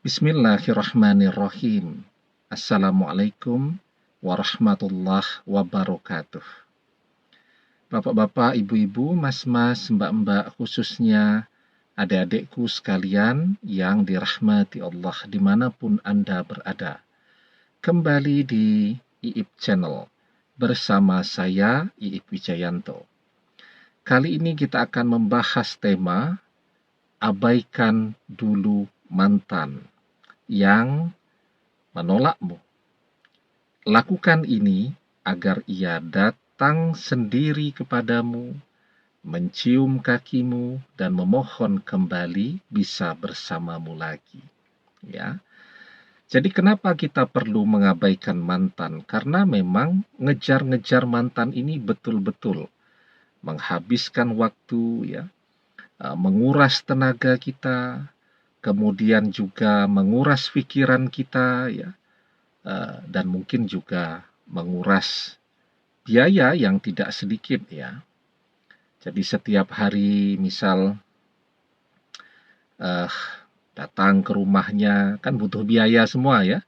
Bismillahirrahmanirrahim. Assalamualaikum warahmatullahi wabarakatuh. Bapak-bapak, ibu-ibu, mas-mas, mbak-mbak, khususnya adik-adikku sekalian yang dirahmati Allah dimanapun Anda berada. Kembali di IIP Channel bersama saya, IIP Wijayanto. Kali ini kita akan membahas tema abaikan dulu mantan yang menolakmu. Lakukan ini agar ia datang sendiri kepadamu, mencium kakimu, dan memohon kembali bisa bersamamu lagi. Ya. Jadi kenapa kita perlu mengabaikan mantan? Karena memang ngejar-ngejar mantan ini betul-betul menghabiskan waktu, ya, menguras tenaga kita, kemudian juga menguras pikiran kita, ya, dan mungkin juga menguras biaya yang tidak sedikit, ya. Jadi setiap hari misal datang ke rumahnya kan butuh biaya semua, ya.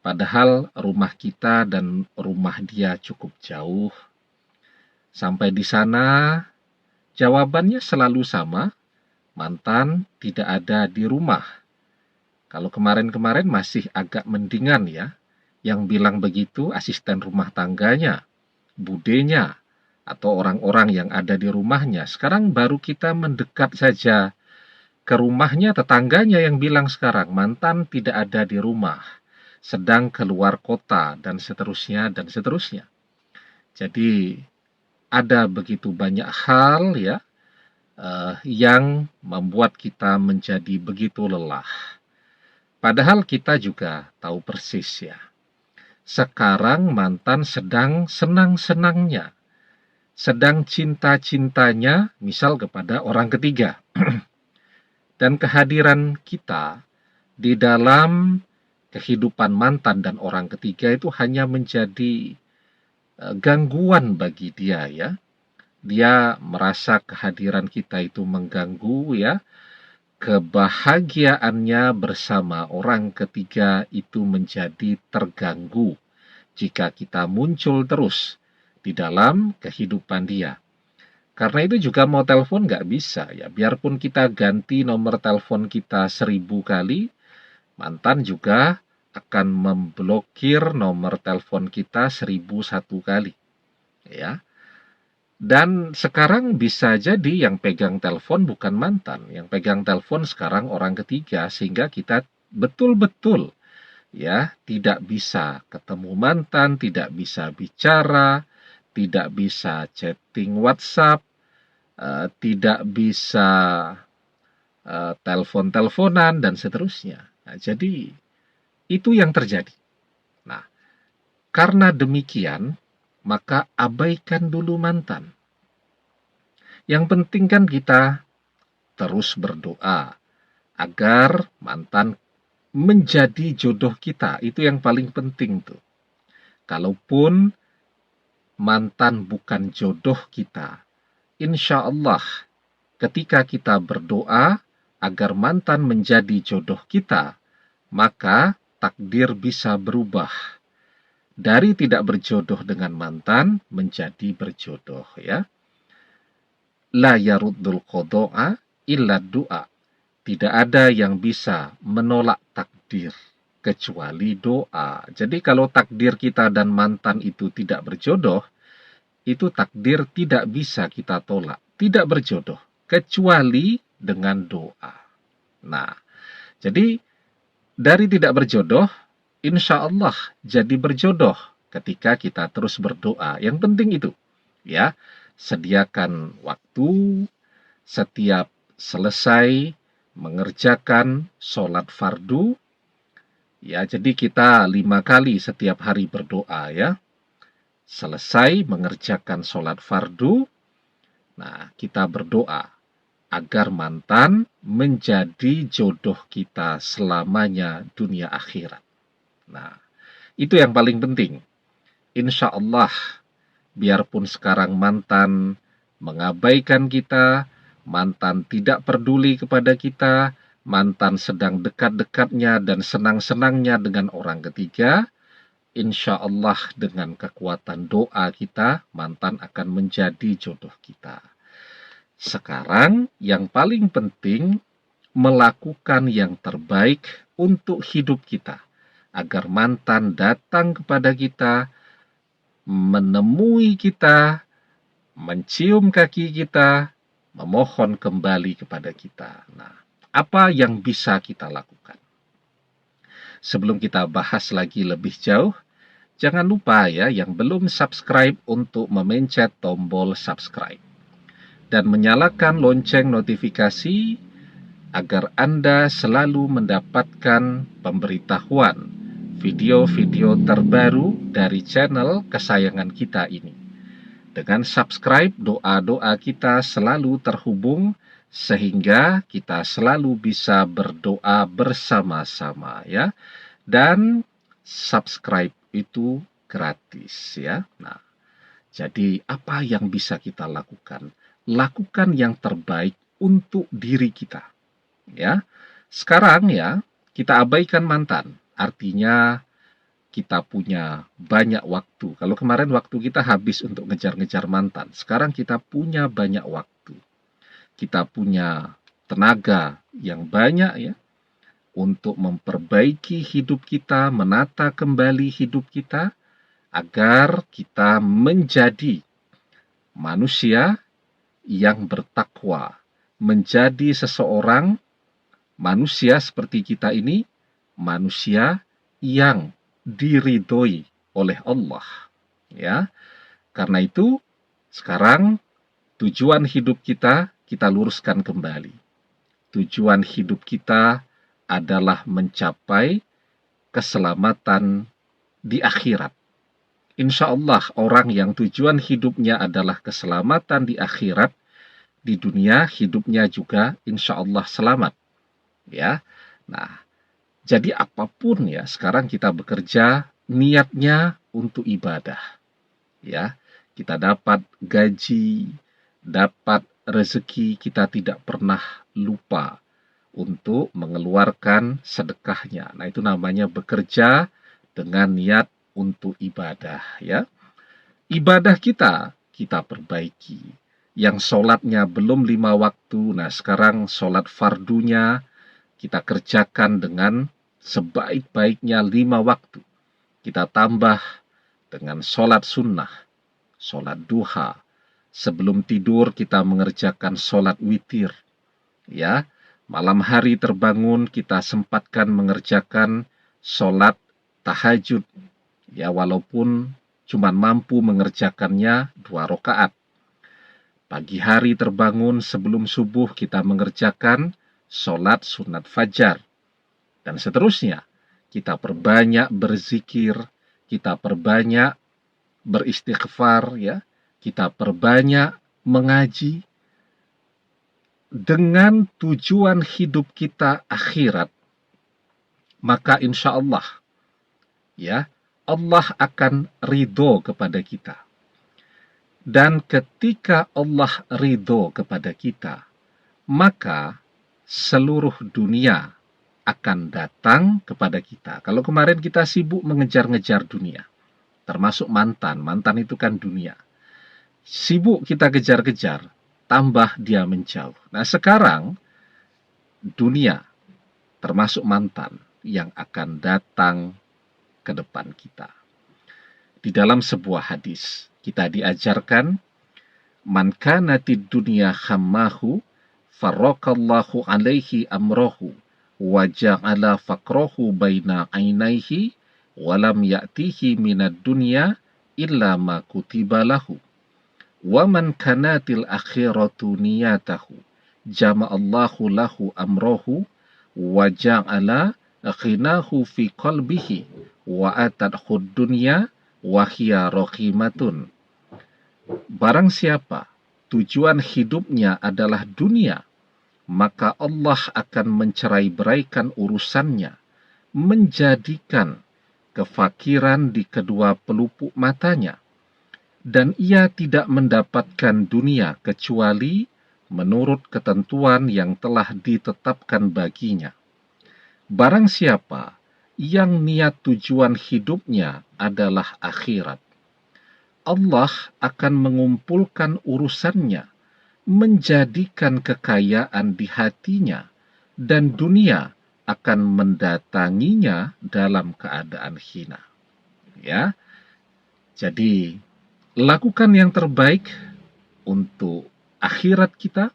Padahal rumah kita dan rumah dia cukup jauh. Sampai di sana jawabannya selalu sama, mantan tidak ada di rumah. Kalau kemarin-kemarin masih agak mendingan, ya. Yang bilang begitu asisten rumah tangganya, budenya, atau orang-orang yang ada di rumahnya. Sekarang baru kita mendekat saja ke rumahnya, tetangganya yang bilang sekarang mantan tidak ada di rumah, sedang keluar kota, dan seterusnya, dan seterusnya. Jadi ada begitu banyak hal, ya, yang membuat kita menjadi begitu lelah. Padahal kita juga tahu persis, ya. Sekarang mantan sedang senang-senangnya, sedang cinta-cintanya, misal kepada orang ketiga. Dan kehadiran kita di dalam kehidupan mantan dan orang ketiga itu hanya menjadi gangguan bagi dia, ya. Dia merasa kehadiran kita itu mengganggu, ya. Kebahagiaannya bersama orang ketiga itu menjadi terganggu jika kita muncul terus di dalam kehidupan dia. Karena itu juga mau telepon nggak bisa, ya. Biarpun kita ganti nomor telepon kita 1000 kali, mantan juga akan memblokir nomor telepon kita 1001 kali, ya. Dan sekarang bisa jadi yang pegang telepon bukan mantan, yang pegang telepon sekarang orang ketiga, sehingga kita betul-betul, ya, tidak bisa ketemu mantan, tidak bisa bicara, tidak bisa chatting WhatsApp, tidak bisa telepon-teleponan, dan seterusnya. Nah, jadi itu yang terjadi. Nah, karena demikian, maka abaikan dulu mantan. Yang penting kan kita terus berdoa agar mantan menjadi jodoh kita. Itu yang paling penting tuh. Kalaupun mantan bukan jodoh kita, insya Allah ketika kita berdoa agar mantan menjadi jodoh kita, maka takdir bisa berubah. Dari tidak berjodoh dengan mantan menjadi berjodoh, ya. La yaruddul qada'a illa du'a. Tidak ada yang bisa menolak takdir kecuali doa. Jadi kalau takdir kita dan mantan itu tidak berjodoh, itu takdir tidak bisa kita tolak. Tidak berjodoh, kecuali dengan doa. Nah, jadi dari tidak berjodoh, insya Allah jadi berjodoh ketika kita terus berdoa. Yang penting itu, ya. Sediakan waktu setiap selesai mengerjakan sholat fardu, ya. Jadi kita 5 kali setiap hari berdoa, ya. Selesai mengerjakan sholat fardu, nah, kita berdoa agar mantan menjadi jodoh kita selamanya dunia akhirat. Nah, itu yang paling penting. Insya Allah, biarpun sekarang mantan mengabaikan kita, mantan tidak peduli kepada kita, mantan sedang dekat-dekatnya dan senang-senangnya dengan orang ketiga, insya Allah dengan kekuatan doa kita, mantan akan menjadi jodoh kita. Sekarang yang paling penting, melakukan yang terbaik untuk hidup kita, agar mantan datang kepada kita, menemui kita, mencium kaki kita, memohon kembali kepada kita. Nah, apa yang bisa kita lakukan? Sebelum kita bahas lagi lebih jauh, jangan lupa ya yang belum subscribe untuk memencet tombol subscribe dan menyalakan lonceng notifikasi agar Anda selalu mendapatkan pemberitahuan video-video terbaru dari channel kesayangan kita ini. Dengan subscribe, doa-doa kita selalu terhubung sehingga kita selalu bisa berdoa bersama-sama ya. Dan subscribe itu gratis ya. Nah, jadi apa yang bisa kita lakukan? Lakukan yang terbaik untuk diri kita. Ya, sekarang ya kita abaikan mantan. Artinya kita punya banyak waktu. Kalau kemarin waktu kita habis untuk ngejar-ngejar mantan, sekarang kita punya banyak waktu. Kita punya tenaga yang banyak ya untuk memperbaiki hidup kita, menata kembali hidup kita agar kita menjadi manusia yang bertakwa, menjadi seseorang manusia seperti kita ini, manusia yang diridhoi oleh Allah. Ya, karena itu sekarang tujuan hidup kita luruskan kembali. Tujuan hidup kita adalah mencapai keselamatan di akhirat. Insya Allah orang yang tujuan hidupnya adalah keselamatan di akhirat, di dunia hidupnya juga insya Allah selamat. Ya, nah, jadi apapun ya, sekarang kita bekerja niatnya untuk ibadah. Ya, kita dapat gaji, dapat rezeki, kita tidak pernah lupa untuk mengeluarkan sedekahnya. Nah, itu namanya bekerja dengan niat untuk ibadah ya. Ibadah kita perbaiki. Yang sholatnya belum 5 waktu, nah sekarang sholat fardunya kita kerjakan dengan sebaik-baiknya 5 waktu. Kita tambah dengan sholat sunnah, sholat duha. Sebelum tidur kita mengerjakan sholat witir. Ya, malam hari terbangun kita sempatkan mengerjakan sholat tahajud. Ya, walaupun cuma mampu mengerjakannya 2 rakaat. Pagi hari terbangun sebelum subuh kita mengerjakan sholat sunat fajar, dan seterusnya. Kita perbanyak berzikir, kita perbanyak beristighfar, ya, kita perbanyak mengaji, dengan tujuan hidup kita akhirat, maka insya Allah, ya, Allah akan ridho kepada kita. Dan ketika Allah ridho kepada kita, maka seluruh dunia akan datang kepada kita. Kalau kemarin kita sibuk mengejar-ngejar dunia, termasuk mantan itu kan dunia. Sibuk kita kejar-kejar, tambah dia menjauh. Nah sekarang, dunia, termasuk mantan, yang akan datang ke depan kita. Di dalam sebuah hadis, kita diajarkan, man kanatid dunya khammahu, farraqallahu alaihi amrohu, wa ja'ala faqrohu baina ainaihi, walam ya'tihi minad dunya illa ma kutiba lahu. Wa man kanatil akhiratu niyatahu, jama'allahu lahu amrohu, wa ja'ala ghinahu fi qalbihi, wa atadhud dunya wa hiya rahimatun. Barang siapa tujuan hidupnya adalah dunia, maka Allah akan mencerai-beraikan urusannya, menjadikan kefakiran di kedua pelupuk matanya, dan ia tidak mendapatkan dunia kecuali menurut ketentuan yang telah ditetapkan baginya. Barang siapa yang niat tujuan hidupnya adalah akhirat, Allah akan mengumpulkan urusannya, menjadikan kekayaan di hatinya, dan dunia akan mendatanginya dalam keadaan hina. Ya, jadi lakukan yang terbaik untuk akhirat kita,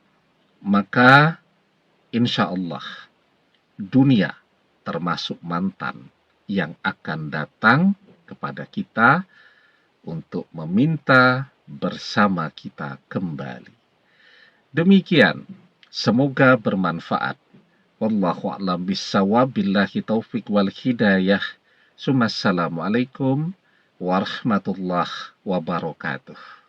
maka insya Allah dunia termasuk mantan yang akan datang kepada kita untuk meminta bersama kita kembali. Demikian, semoga bermanfaat. Wallahu a'lam bishawab, billahi taufik wal hidayah. Assalamualaikum warahmatullahi wabarakatuh.